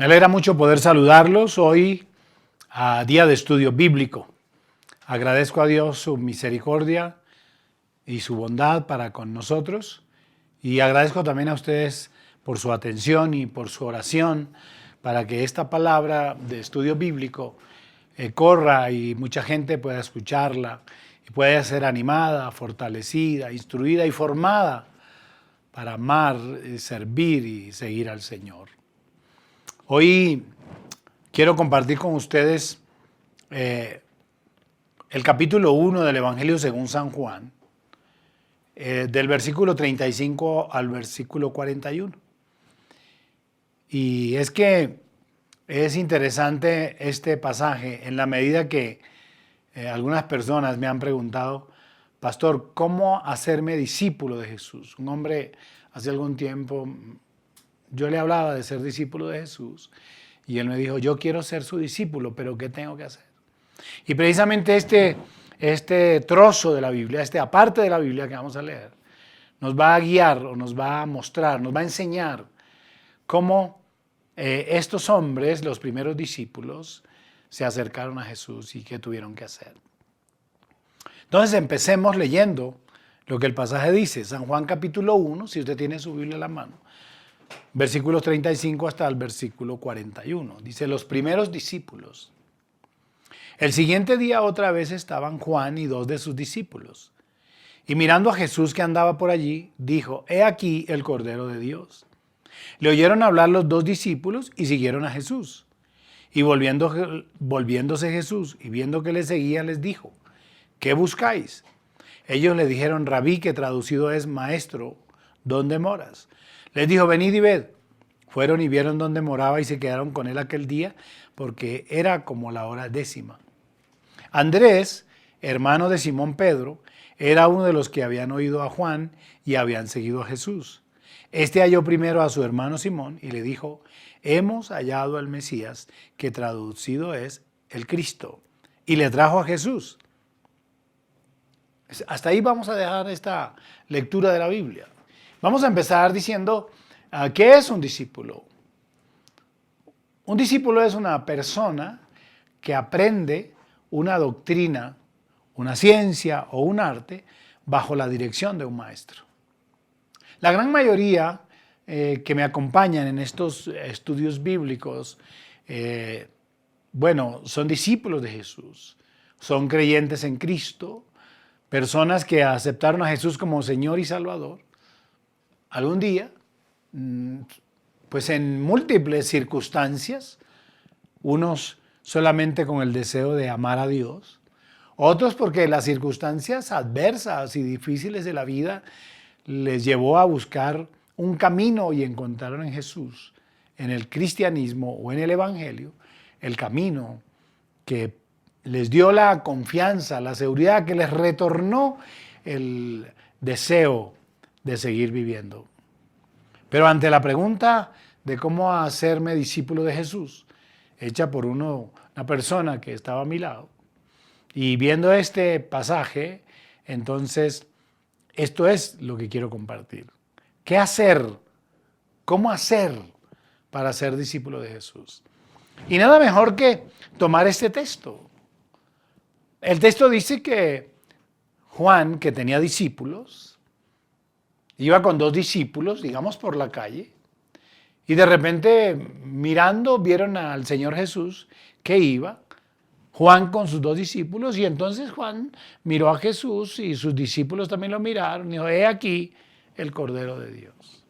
Me alegra mucho poder saludarlos hoy a día de estudio bíblico. Agradezco a Dios su misericordia y su bondad para con nosotros y agradezco también a ustedes por su atención y por su oración para que esta palabra de estudio bíblico corra y mucha gente pueda escucharla y pueda ser animada, fortalecida, instruida y formada para amar, servir y seguir al Señor. Hoy quiero compartir con ustedes el capítulo 1 del Evangelio según San Juan, del versículo 35 al versículo 41. Y es que es interesante este pasaje en la medida que algunas personas me han preguntado, pastor, ¿cómo hacerme discípulo de Jesús? Un hombre hace algún tiempo, yo le hablaba de ser discípulo de Jesús y él me dijo, yo quiero ser su discípulo, pero ¿qué tengo que hacer? Y precisamente este trozo de la Biblia, esta parte de la Biblia que vamos a leer, nos va a guiar o nos va a mostrar, nos va a enseñar cómo estos hombres, los primeros discípulos, se acercaron a Jesús y qué tuvieron que hacer. Entonces empecemos leyendo lo que el pasaje dice, San Juan capítulo 1, si usted tiene su Biblia en la mano, versículos 35 hasta el versículo 41. Dice, los primeros discípulos. El siguiente día otra vez estaban Juan y dos de sus discípulos. Y mirando a Jesús que andaba por allí, dijo, he aquí el Cordero de Dios. Le oyeron hablar los dos discípulos y siguieron a Jesús. Y volviéndose Jesús y viendo que le seguía, les dijo, ¿qué buscáis? Ellos le dijeron, Rabí, que traducido es maestro, ¿dónde moras? Les dijo, venid y ved. Fueron y vieron dónde moraba y se quedaron con él aquel día, porque era como la hora 10:00. Andrés, hermano de Simón Pedro, era uno de los que habían oído a Juan y habían seguido a Jesús. Este halló primero a su hermano Simón y le dijo, hemos hallado al Mesías, que traducido es el Cristo, y le trajo a Jesús. Hasta ahí vamos a dejar esta lectura de la Biblia. Vamos a empezar diciendo, ¿qué es un discípulo? Un discípulo es una persona que aprende una doctrina, una ciencia o un arte bajo la dirección de un maestro. La gran mayoría que me acompañan en estos estudios bíblicos, son discípulos de Jesús, son creyentes en Cristo, personas que aceptaron a Jesús como Señor y Salvador. Algún día, pues en múltiples circunstancias, unos solamente con el deseo de amar a Dios, otros porque las circunstancias adversas y difíciles de la vida les llevó a buscar un camino y encontraron en Jesús, en el cristianismo o en el evangelio, el camino que les dio la confianza, la seguridad, que les retornó el deseo de seguir viviendo. Pero ante la pregunta de cómo hacerme discípulo de Jesús, hecha por una persona que estaba a mi lado, y viendo este pasaje, entonces esto es lo que quiero compartir. ¿Qué hacer? ¿Cómo hacer para ser discípulo de Jesús? Y nada mejor que tomar este texto. El texto dice que Juan, que tenía discípulos, iba con dos discípulos, digamos, por la calle, y de repente, mirando, vieron al Señor Jesús que iba, Juan con sus dos discípulos, y entonces Juan miró a Jesús y sus discípulos también lo miraron y dijo, he aquí el Cordero de Dios.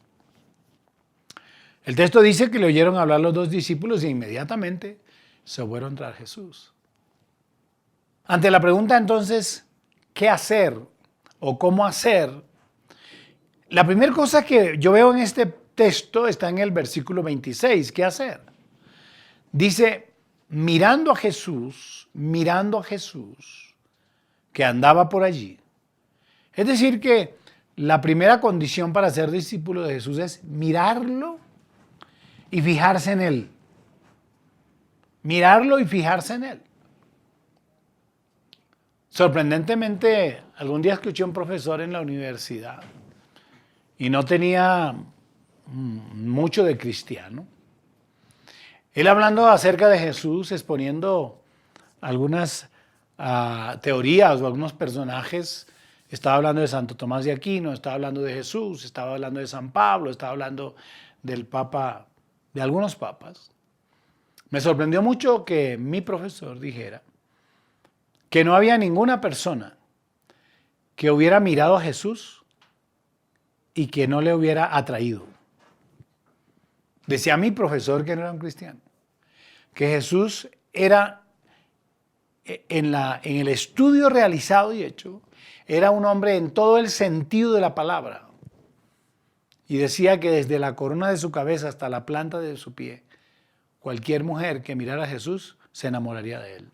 El texto dice que le oyeron hablar los dos discípulos y inmediatamente se fueron tras Jesús. Ante la pregunta entonces, ¿qué hacer o cómo hacer? La primera cosa que yo veo en este texto está en el versículo 26, ¿qué hacer? Dice, mirando a Jesús, que andaba por allí. Es decir que la primera condición para ser discípulo de Jesús es mirarlo y fijarse en él. Mirarlo y fijarse en él. Sorprendentemente, algún día escuché a un profesor en la universidad y no tenía mucho de cristiano. Él hablando acerca de Jesús, exponiendo algunas teorías o algunos personajes, estaba hablando de Santo Tomás de Aquino, estaba hablando de Jesús, estaba hablando de San Pablo, estaba hablando del Papa, de algunos papas. Me sorprendió mucho que mi profesor dijera que no había ninguna persona que hubiera mirado a Jesús y que no le hubiera atraído. Decía mi profesor, que no era un cristiano, que Jesús era, en el estudio realizado y hecho, era un hombre en todo el sentido de la palabra. Y decía que desde la corona de su cabeza hasta la planta de su pie, cualquier mujer que mirara a Jesús se enamoraría de él.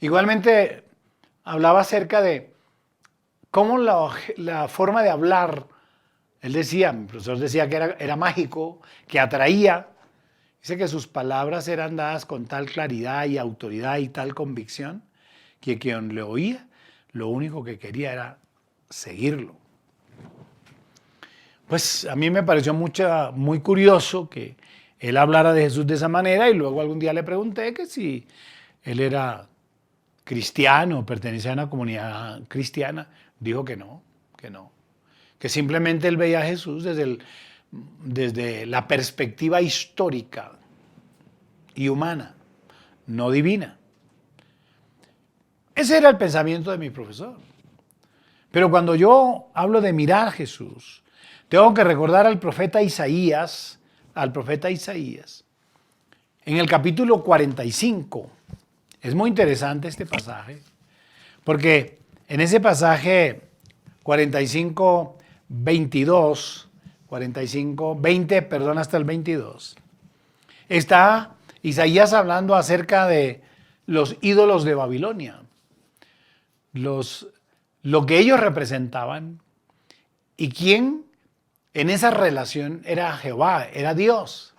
Igualmente hablaba acerca de cómo la forma de hablar, él decía, mi profesor decía que era mágico, que atraía. Dice que sus palabras eran dadas con tal claridad y autoridad y tal convicción que quien le oía, lo único que quería era seguirlo. Pues a mí me pareció muy curioso que él hablara de Jesús de esa manera, y luego algún día le pregunté que si él era cristiano, pertenecía a una comunidad cristiana. Dijo que no, que simplemente él veía a Jesús desde la perspectiva histórica y humana, no divina. Ese era el pensamiento de mi profesor. Pero cuando yo hablo de mirar a Jesús, tengo que recordar al profeta Isaías, en el capítulo 45. Es muy interesante este pasaje, porque en ese pasaje 45, 22, 45, 20, perdón, hasta el 22, está Isaías hablando acerca de los ídolos de Babilonia, lo que ellos representaban, y quién en esa relación era Jehová, era Dios.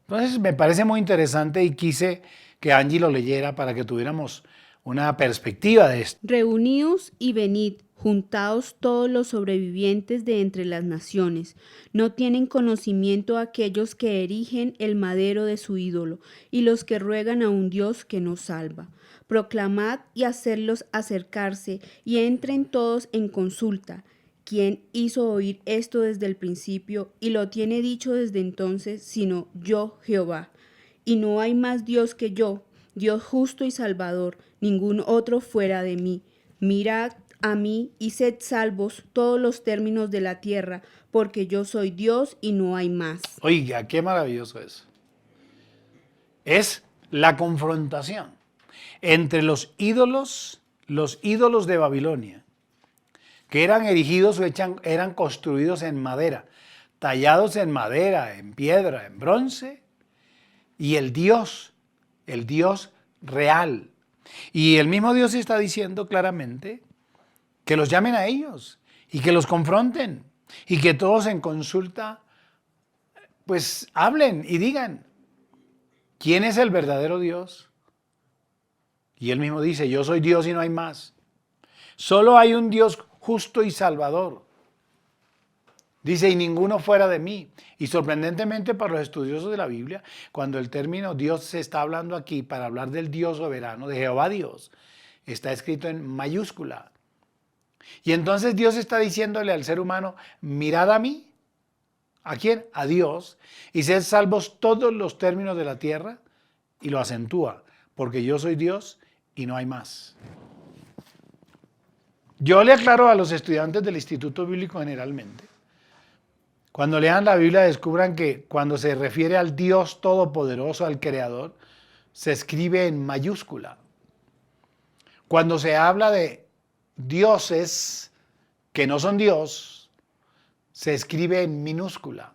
Entonces me parece muy interesante y quise que Angie lo leyera para que tuviéramos una perspectiva de esto. Reuníos y venid, juntaos todos los sobrevivientes de entre las naciones. No tienen conocimiento aquellos que erigen el madero de su ídolo y los que ruegan a un Dios que no salva. Proclamad y hacedlos acercarse y entren todos en consulta. ¿Quién hizo oír esto desde el principio y lo tiene dicho desde entonces, sino yo, Jehová? Y no hay más Dios que yo, Dios justo y salvador, ningún otro fuera de mí. Mirad a mí y sed salvos todos los términos de la tierra, porque yo soy Dios y no hay más. Oiga, qué maravilloso es. Es la confrontación entre los ídolos de Babilonia, que eran erigidos o eran construidos en madera, tallados en madera, en piedra, en bronce, y el Dios real. Y el mismo Dios está diciendo claramente que los llamen a ellos y que los confronten y que todos en consulta pues hablen y digan, ¿quién es el verdadero Dios? Y él mismo dice, yo soy Dios y no hay más. Solo hay un Dios justo y salvador. Dice, y ninguno fuera de mí. Y sorprendentemente para los estudiosos de la Biblia, cuando el término Dios se está hablando aquí para hablar del Dios soberano, de Jehová Dios, está escrito en mayúscula. Y entonces Dios está diciéndole al ser humano, mirad a mí. ¿A quién? A Dios. Y sed salvos todos los términos de la tierra. Y lo acentúa, porque yo soy Dios y no hay más. Yo le aclaro a los estudiantes del Instituto Bíblico generalmente, cuando lean la Biblia descubran que cuando se refiere al Dios Todopoderoso, al Creador, se escribe en mayúscula. Cuando se habla de dioses que no son Dios, se escribe en minúscula.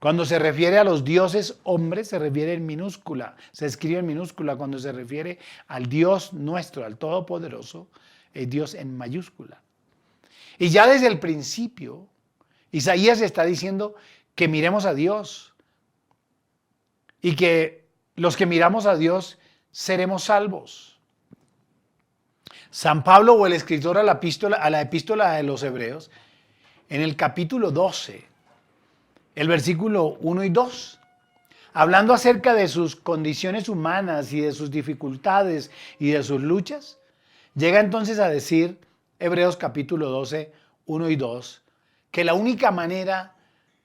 Cuando se refiere a los dioses hombres, se refiere en minúscula, se escribe en minúscula. Cuando se refiere al Dios nuestro, al Todopoderoso, es Dios en mayúscula. Y ya desde el principio, Isaías está diciendo que miremos a Dios y que los que miramos a Dios seremos salvos. San Pablo, o el escritor a la epístola de los Hebreos, en el capítulo 12, el versículo 1 y 2. Hablando acerca de sus condiciones humanas y de sus dificultades y de sus luchas, llega entonces a decir Hebreos capítulo 12, 1 y 2, que la única manera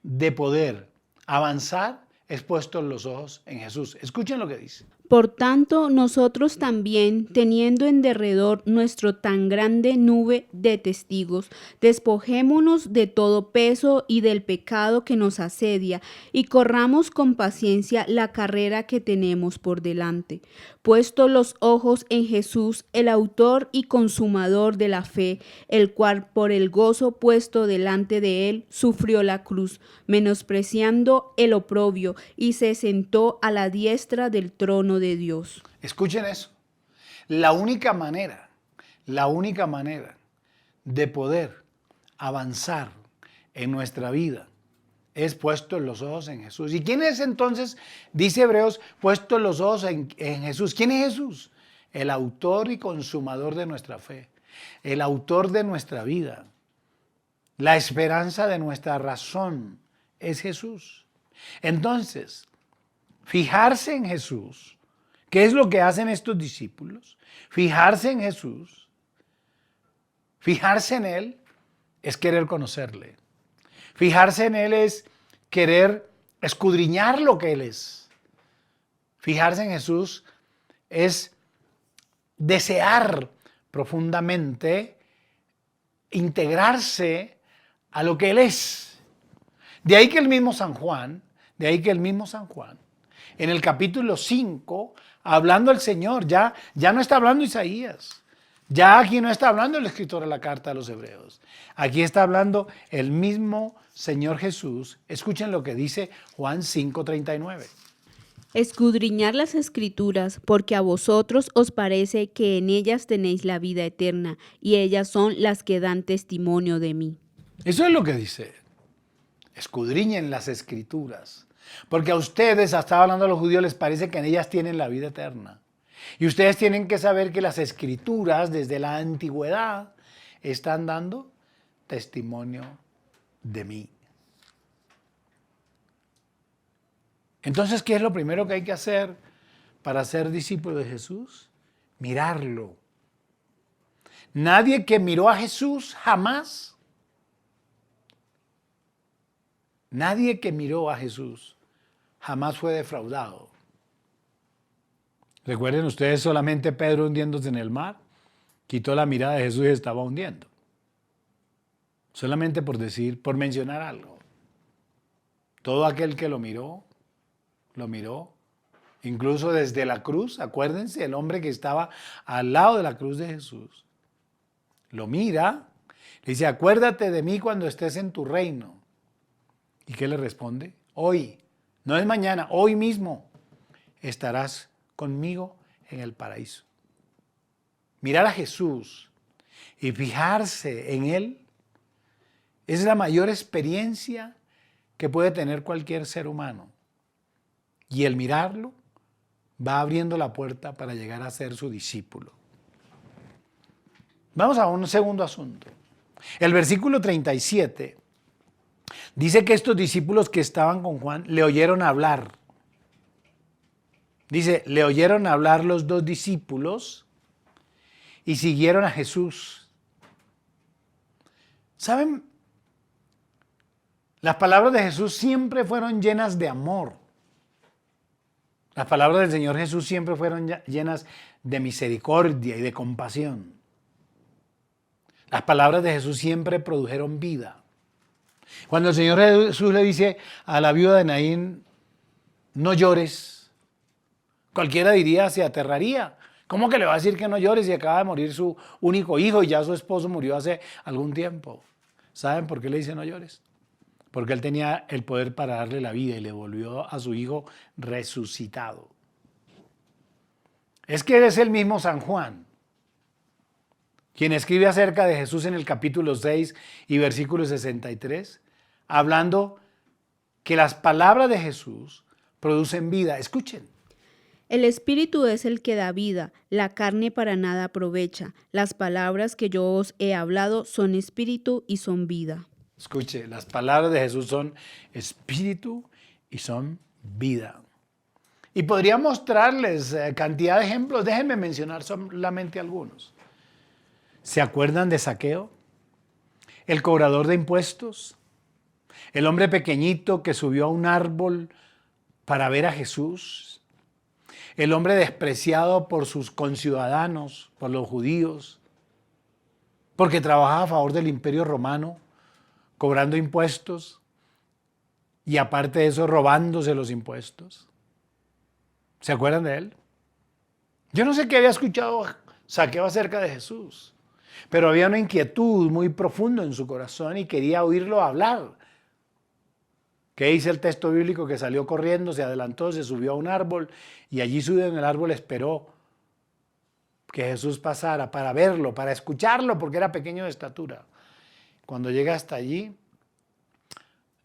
de poder avanzar es puesto los ojos en Jesús. Escuchen lo que dice. Por tanto, nosotros también, teniendo en derredor nuestro tan grande nube de testigos, despojémonos de todo peso y del pecado que nos asedia, y corramos con paciencia la carrera que tenemos por delante. Puesto los ojos en Jesús, el autor y consumador de la fe, el cual por el gozo puesto delante de él sufrió la cruz, menospreciando el oprobio, y se sentó a la diestra del trono de Dios. Escuchen eso. La única manera de poder avanzar en nuestra vida es puesto los ojos en Jesús. ¿Y quién es entonces, dice Hebreos, puesto los ojos en Jesús? ¿Quién es Jesús? El autor y consumador de nuestra fe, el autor de nuestra vida, la esperanza de nuestra razón es Jesús. Entonces, fijarse en Jesús, ¿qué es lo que hacen estos discípulos? Fijarse en Jesús, fijarse en Él es querer conocerle. Fijarse en Él es querer escudriñar lo que Él es. Fijarse en Jesús es desear profundamente integrarse a lo que Él es. De ahí que el mismo San Juan, en el capítulo 5, hablando el Señor, ya no está hablando Isaías. Ya aquí no está hablando el escritor de la carta a los Hebreos. Aquí está hablando el mismo Señor Jesús. Escuchen lo que dice Juan 5:39. Escudriñar las Escrituras, porque a vosotros os parece que en ellas tenéis la vida eterna, y ellas son las que dan testimonio de mí. Eso es lo que dice. Escudriñen las Escrituras. Porque a ustedes, estaba hablando a los judíos, les parece que en ellas tienen la vida eterna. Y ustedes tienen que saber que las Escrituras, desde la antigüedad, están dando testimonio de mí. Entonces, ¿qué es lo primero que hay que hacer para ser discípulo de Jesús? Mirarlo. Nadie que miró a Jesús jamás, jamás fue defraudado. Recuerden ustedes, solamente Pedro hundiéndose en el mar, quitó la mirada de Jesús y estaba hundiendo. Solamente por mencionar algo. Todo aquel que lo miró, incluso desde la cruz. Acuérdense, el hombre que estaba al lado de la cruz de Jesús, lo mira, le dice, acuérdate de mí cuando estés en tu reino. ¿Y qué le responde? Hoy, no es mañana, hoy mismo estarás conmigo en el paraíso. Mirar a Jesús y fijarse en Él es la mayor experiencia que puede tener cualquier ser humano. Y el mirarlo va abriendo la puerta para llegar a ser su discípulo. Vamos a un segundo asunto. El versículo 37 dice que estos discípulos que estaban con Juan le oyeron hablar. Dice, le oyeron hablar los dos discípulos y siguieron a Jesús. ¿Saben? Las palabras de Jesús siempre fueron llenas de amor. Las palabras del Señor Jesús siempre fueron llenas de misericordia y de compasión. Las palabras de Jesús siempre produjeron vida. Cuando el Señor Jesús le dice a la viuda de Naín, no llores, cualquiera diría, se aterraría. ¿Cómo que le va a decir que no llores si acaba de morir su único hijo y ya su esposo murió hace algún tiempo? ¿Saben por qué le dice no llores? Porque él tenía el poder para darle la vida y le volvió a su hijo resucitado. Es que es el mismo San Juan quien escribe acerca de Jesús en el capítulo 6 y versículo 63, hablando que las palabras de Jesús producen vida. Escuchen. El Espíritu es el que da vida, la carne para nada aprovecha. Las palabras que yo os he hablado son espíritu y son vida. Escuche, las palabras de Jesús son espíritu y son vida. Y podría mostrarles cantidad de ejemplos. Déjenme mencionar solamente algunos. ¿Se acuerdan de Zaqueo? El cobrador de impuestos. El hombre pequeñito que subió a un árbol para ver a Jesús. El hombre despreciado por sus conciudadanos, por los judíos, porque trabajaba a favor del Imperio Romano, cobrando impuestos y aparte de eso robándose los impuestos. ¿Se acuerdan de él? Yo no sé qué había escuchado Zaqueo acerca de Jesús, pero había una inquietud muy profunda en su corazón y quería oírlo hablar. ¿Qué dice el texto bíblico? Que salió corriendo, se adelantó, se subió a un árbol y allí subido en el árbol esperó que Jesús pasara para verlo, para escucharlo, porque era pequeño de estatura. Cuando llega hasta allí,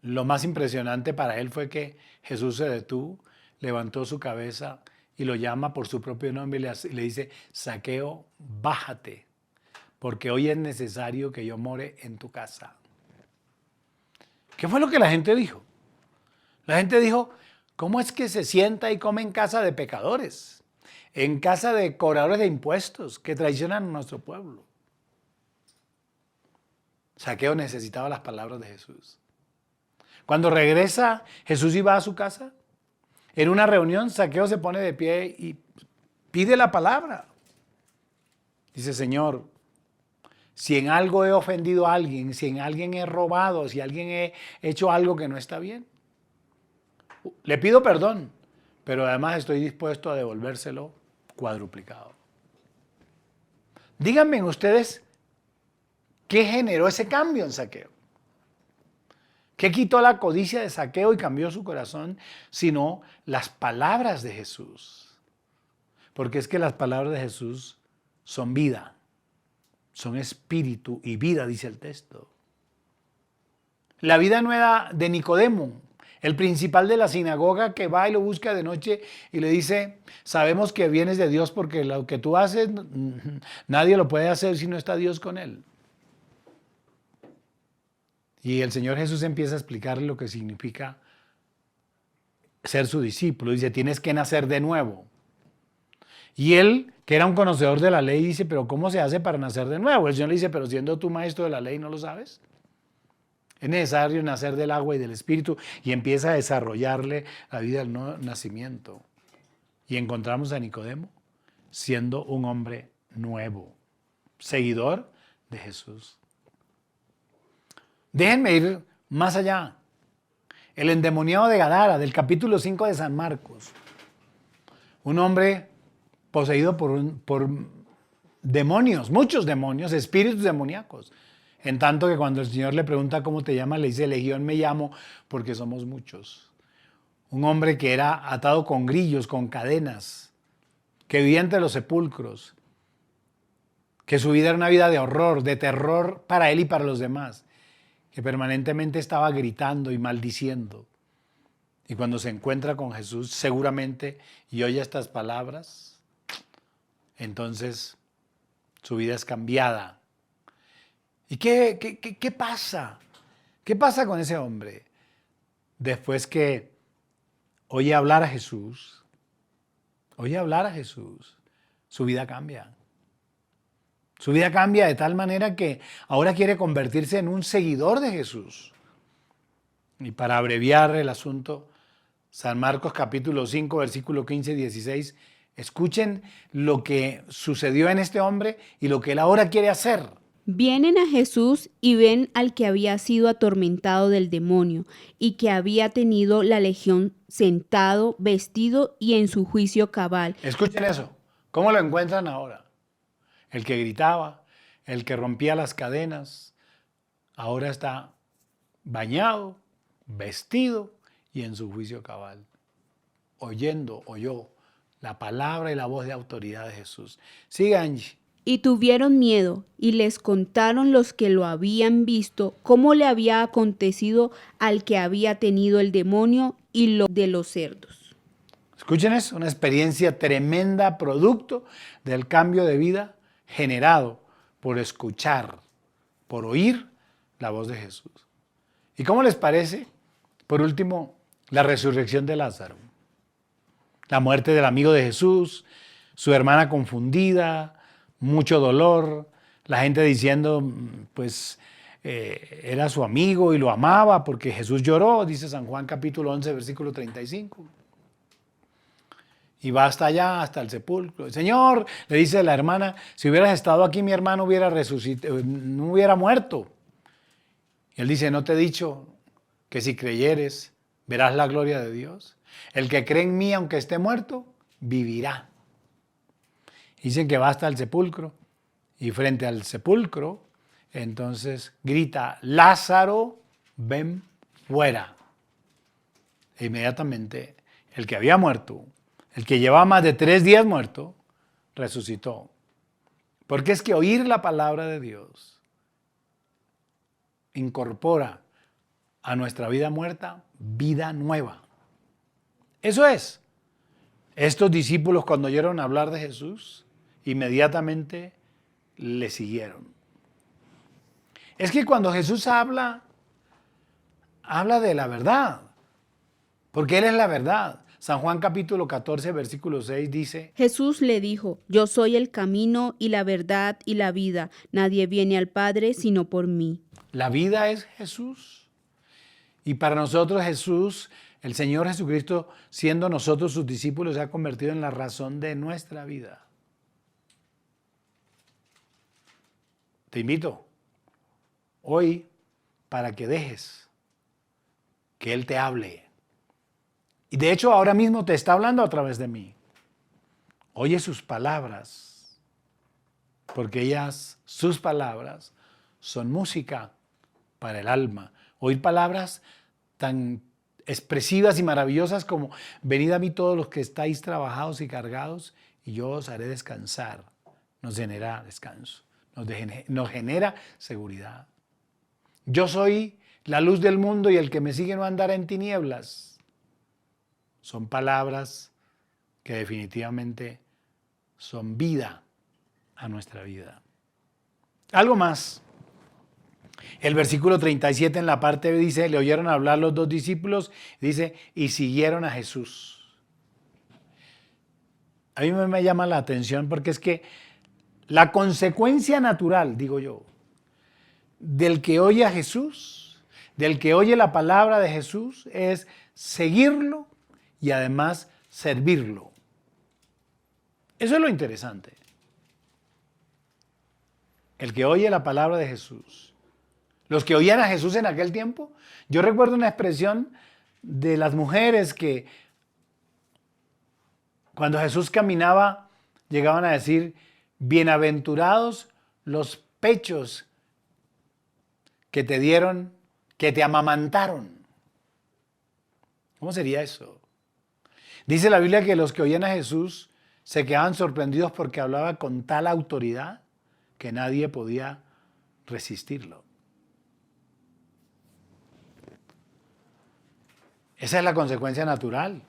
lo más impresionante para él fue que Jesús se detuvo, levantó su cabeza y lo llama por su propio nombre y le dice: Zaqueo, bájate, porque hoy es necesario que yo more en tu casa. ¿Qué fue lo que la gente dijo? La gente dijo: ¿cómo es que se sienta y come en casa de pecadores? En casa de cobradores de impuestos que traicionan a nuestro pueblo. Zaqueo necesitaba las palabras de Jesús. Cuando regresa, Jesús iba a su casa. En una reunión, Zaqueo se pone de pie y pide la palabra. Dice: Señor, si en algo he ofendido a alguien, si en alguien he robado, si alguien he hecho algo que no está bien, le pido perdón, pero además estoy dispuesto a devolvérselo cuadruplicado. Díganme ustedes, ¿qué generó ese cambio en Zaqueo? ¿Qué quitó la codicia de Zaqueo y cambió su corazón? Sino las palabras de Jesús. Porque es que las palabras de Jesús son vida, son espíritu y vida, dice el texto. La vida nueva de Nicodemo, el principal de la sinagoga, que va y lo busca de noche y le dice: sabemos que vienes de Dios porque lo que tú haces nadie lo puede hacer si no está Dios con él. Y el Señor Jesús empieza a explicarle lo que significa ser su discípulo. Dice: tienes que nacer de nuevo. Y él, que era un conocedor de la ley, dice: pero ¿cómo se hace para nacer de nuevo? El Señor le dice: pero siendo tú maestro de la ley, ¿no lo sabes? Es necesario nacer del agua y del espíritu, y empieza a desarrollarle la vida del nuevo nacimiento. Y encontramos a Nicodemo siendo un hombre nuevo, seguidor de Jesús. Déjenme ir más allá. El endemoniado de Gadara, del capítulo 5 de San Marcos. Un hombre poseído por demonios, muchos demonios, espíritus demoníacos. En tanto que cuando el Señor le pregunta cómo te llamas, le dice: Legión me llamo porque somos muchos. Un hombre que era atado con grillos, con cadenas, que vivía entre los sepulcros, que su vida era una vida de horror, de terror para él y para los demás, que permanentemente estaba gritando y maldiciendo. Y cuando se encuentra con Jesús, seguramente, y oye estas palabras, entonces su vida es cambiada. ¿Y qué pasa? ¿Qué pasa con ese hombre? Después que oye hablar a Jesús, su vida cambia. Su vida cambia de tal manera que ahora quiere convertirse en un seguidor de Jesús. Y para abreviar el asunto, San Marcos capítulo 5, versículo 15 y 16, escuchen lo que sucedió en este hombre y lo que él ahora quiere hacer. Vienen a Jesús y ven al que había sido atormentado del demonio y que había tenido la legión sentado, vestido y en su juicio cabal. Escuchen eso. ¿Cómo lo encuentran ahora? El que gritaba, el que rompía las cadenas, ahora está bañado, vestido y en su juicio cabal. Oyó la palabra y la voz de autoridad de Jesús. Siga, Angie. Y tuvieron miedo, y les contaron los que lo habían visto cómo le había acontecido al que había tenido el demonio y lo de los cerdos. Escuchen eso, una experiencia tremenda, producto del cambio de vida generado por escuchar, por oír la voz de Jesús. ¿Y cómo les parece, por último, la resurrección de Lázaro? La muerte del amigo de Jesús, su hermana confundida, mucho dolor, la gente diciendo, pues, era su amigo y lo amaba porque Jesús lloró, dice San Juan capítulo 11, versículo 35. Y va hasta allá, hasta el sepulcro. Señor, le dice la hermana, si hubieras estado aquí, mi hermano hubiera resucitado, no hubiera muerto. Y él dice, ¿no te he dicho que si creyeres, verás la gloria de Dios? El que cree en mí, aunque esté muerto, vivirá. Dicen que va hasta el sepulcro. Y frente al sepulcro, entonces grita, Lázaro, ven fuera. E inmediatamente el que había muerto, el que llevaba más de 3 días muerto, resucitó. Porque es que oír la palabra de Dios incorpora a nuestra vida muerta vida nueva. Eso es. Estos discípulos cuando oyeron hablar de Jesús, inmediatamente le siguieron. Es que cuando Jesús habla de la verdad, porque Él es la verdad. San Juan capítulo 14, versículo 6 dice, Jesús le dijo, yo soy el camino y la verdad y la vida. Nadie viene al Padre sino por mí. la vida es Jesús. Y para nosotros Jesús, el Señor Jesucristo, siendo nosotros sus discípulos, se ha convertido en la razón de nuestra vida. Te invito hoy para que dejes que Él te hable. Y de hecho ahora mismo te está hablando a través de mí. Oye sus palabras, porque ellas, sus palabras, son música para el alma. Oír palabras tan expresivas y maravillosas como venid a mí todos los que estáis trabajados y cargados y yo os haré descansar. Nos genera descanso, nos genera seguridad. Yo soy la luz del mundo y el que me sigue no andará en tinieblas. Son palabras que definitivamente son vida a nuestra vida. Algo más. El versículo 37 en la parte B dice, le oyeron hablar los 2 discípulos, dice, y siguieron a Jesús. A mí me llama la atención porque es que la consecuencia natural, digo yo, del que oye a Jesús, del que oye la palabra de Jesús, es seguirlo y además servirlo. Eso es lo interesante. El que oye la palabra de Jesús. Los que oían a Jesús en aquel tiempo, yo recuerdo una expresión de las mujeres que cuando Jesús caminaba llegaban a decir, bienaventurados los pechos que te dieron, que te amamantaron. ¿Cómo sería eso? Dice la Biblia que los que oían a Jesús se quedaban sorprendidos porque hablaba con tal autoridad que nadie podía resistirlo. Esa es la consecuencia natural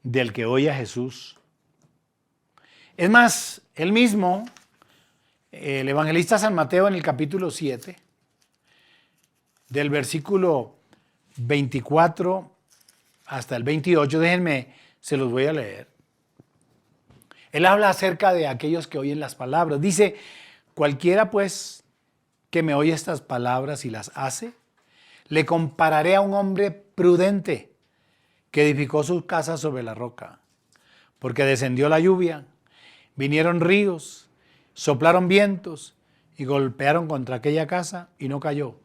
del que oye a Jesús. Es más, él mismo, el evangelista San Mateo en el capítulo 7, del versículo 24 hasta el 28, déjenme, se los voy a leer. Él habla acerca de aquellos que oyen las palabras. Dice, cualquiera pues que me oye estas palabras y las hace, le compararé a un hombre prudente que edificó su casa sobre la roca. Porque descendió la lluvia, vinieron ríos, soplaron vientos y golpearon contra aquella casa y no cayó,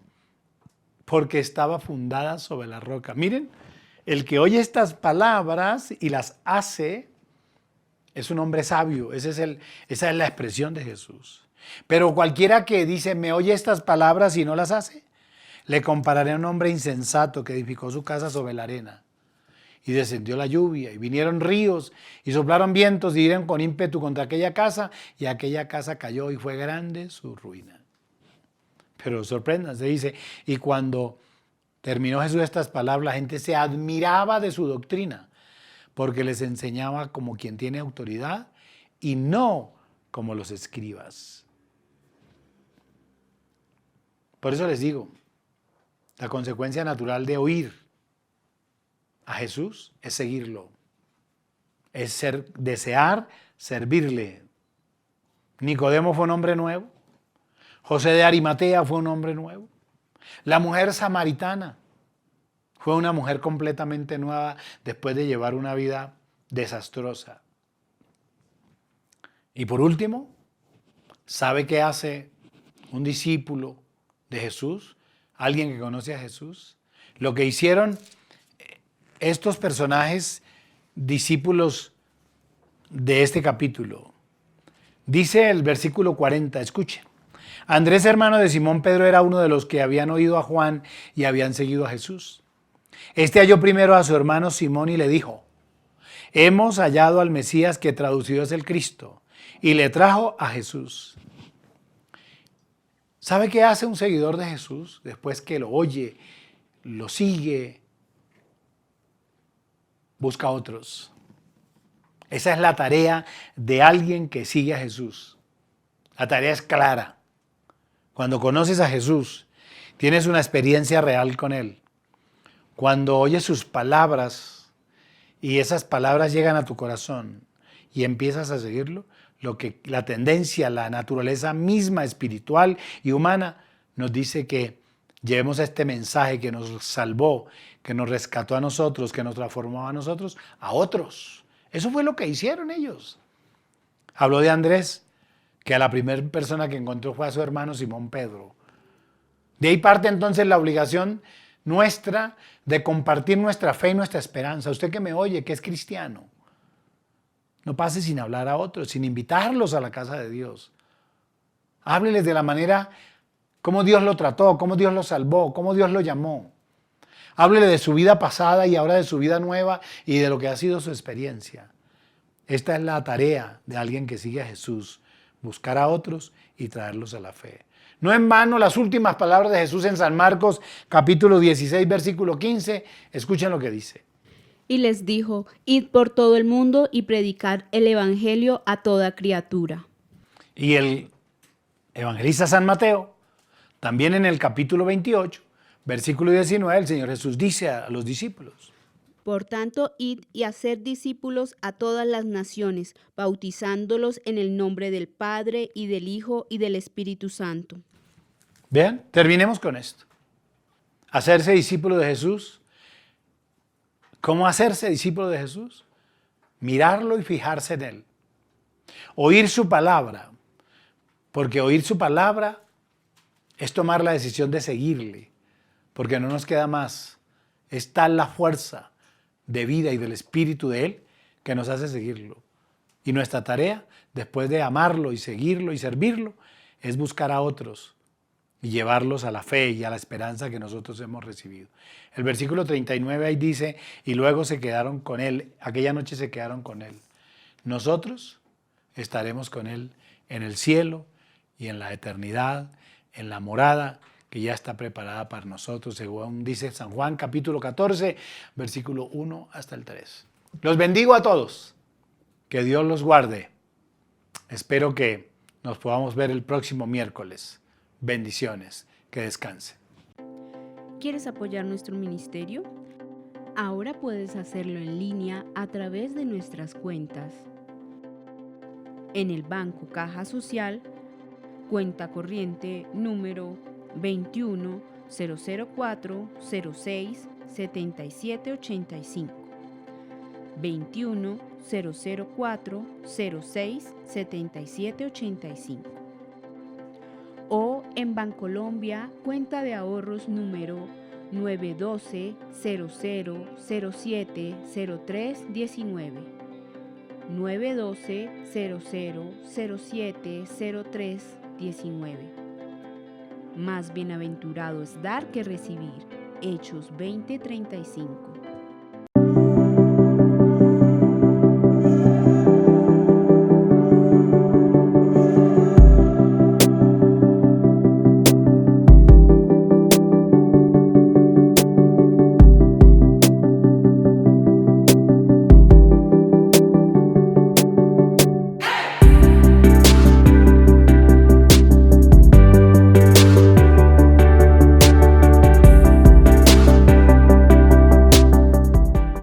porque estaba fundada sobre la roca. Miren, el que oye estas palabras y las hace es un hombre sabio. Esa es la expresión de Jesús. Pero cualquiera que dice, me oye estas palabras y no las hace, le compararé a un hombre insensato que edificó su casa sobre la arena. Y descendió la lluvia, y vinieron ríos, y soplaron vientos, y dieron con ímpetu contra aquella casa, y aquella casa cayó, y fue grande su ruina. Pero sorpréndanse, dice, y cuando terminó Jesús estas palabras, la gente se admiraba de su doctrina, porque les enseñaba como quien tiene autoridad, y no como los escribas. Por eso les digo, La consecuencia natural de oír a Jesús es seguirlo. Es desear servirle. Nicodemo fue un hombre nuevo. José de Arimatea fue un hombre nuevo. La mujer samaritana fue una mujer completamente nueva después de llevar una vida desastrosa. Y por último, ¿sabe qué hace un discípulo de Jesús? Alguien que conoce a Jesús. Lo que hicieron estos personajes, discípulos de este capítulo. Dice el versículo 40, escuchen. Andrés, hermano de Simón Pedro, era uno de los que habían oído a Juan y habían seguido a Jesús. Este halló primero a su hermano Simón y le dijo: hemos hallado al Mesías, que traducido es el Cristo, y le trajo a Jesús. ¿Sabe qué hace un seguidor de Jesús después que lo oye, lo sigue? Busca a otros. Esa es la tarea de alguien que sigue a Jesús. La tarea es clara. Cuando conoces a Jesús, tienes una experiencia real con Él. Cuando oyes sus palabras y esas palabras llegan a tu corazón y empiezas a seguirlo, la tendencia, la naturaleza misma espiritual y humana nos dice que llevemos este mensaje que nos salvó, que nos rescató a nosotros, que nos transformó a nosotros, a otros. Eso fue lo que hicieron ellos. Habló de Andrés, que a la primera persona que encontró fue a su hermano Simón Pedro. De ahí parte entonces la obligación nuestra de compartir nuestra fe y nuestra esperanza. Usted que me oye, que es cristiano, no pase sin hablar a otros, sin invitarlos a la casa de Dios. Hábleles de la manera cómo Dios lo trató, cómo Dios lo salvó, cómo Dios lo llamó. Háblele de su vida pasada y ahora de su vida nueva y de lo que ha sido su experiencia. Esta es la tarea de alguien que sigue a Jesús, buscar a otros y traerlos a la fe. No en vano las últimas palabras de Jesús en San Marcos, capítulo 16, versículo 15. Escuchen lo que dice. Y les dijo: id por todo el mundo y predicad el evangelio a toda criatura. Y el evangelista San Mateo, también en el capítulo 28, versículo 19, el Señor Jesús dice a los discípulos: por tanto, id y haced discípulos a todas las naciones, bautizándolos en el nombre del Padre y del Hijo y del Espíritu Santo. Vean, terminemos con esto. Hacerse discípulo de Jesús. ¿Cómo hacerse discípulo de Jesús? Mirarlo y fijarse en Él. Oír su palabra, porque oír su palabra es tomar la decisión de seguirle, porque no nos queda más. Es tal la fuerza de vida y del Espíritu de Él que nos hace seguirlo. Y nuestra tarea, después de amarlo y seguirlo y servirlo, es buscar a otros y llevarlos a la fe y a la esperanza que nosotros hemos recibido. El versículo 39 ahí dice: y luego se quedaron con Él, aquella noche se quedaron con Él. Nosotros estaremos con Él en el cielo y en la eternidad, en la morada que ya está preparada para nosotros, según dice San Juan capítulo 14, versículo 1 hasta el 3. Los bendigo a todos, que Dios los guarde. Espero que nos podamos ver el próximo miércoles. Bendiciones, que descansen. ¿Quieres apoyar nuestro ministerio? Ahora puedes hacerlo en línea a través de nuestras cuentas. En el Banco Caja Social, cuenta corriente número 21 004 06 7785. 21 004 06 7785. O en Bancolombia, cuenta de ahorros número 912 00 07 03 19. 912 00 07 03 19. Más bienaventurado es dar que recibir. Hechos 20:35.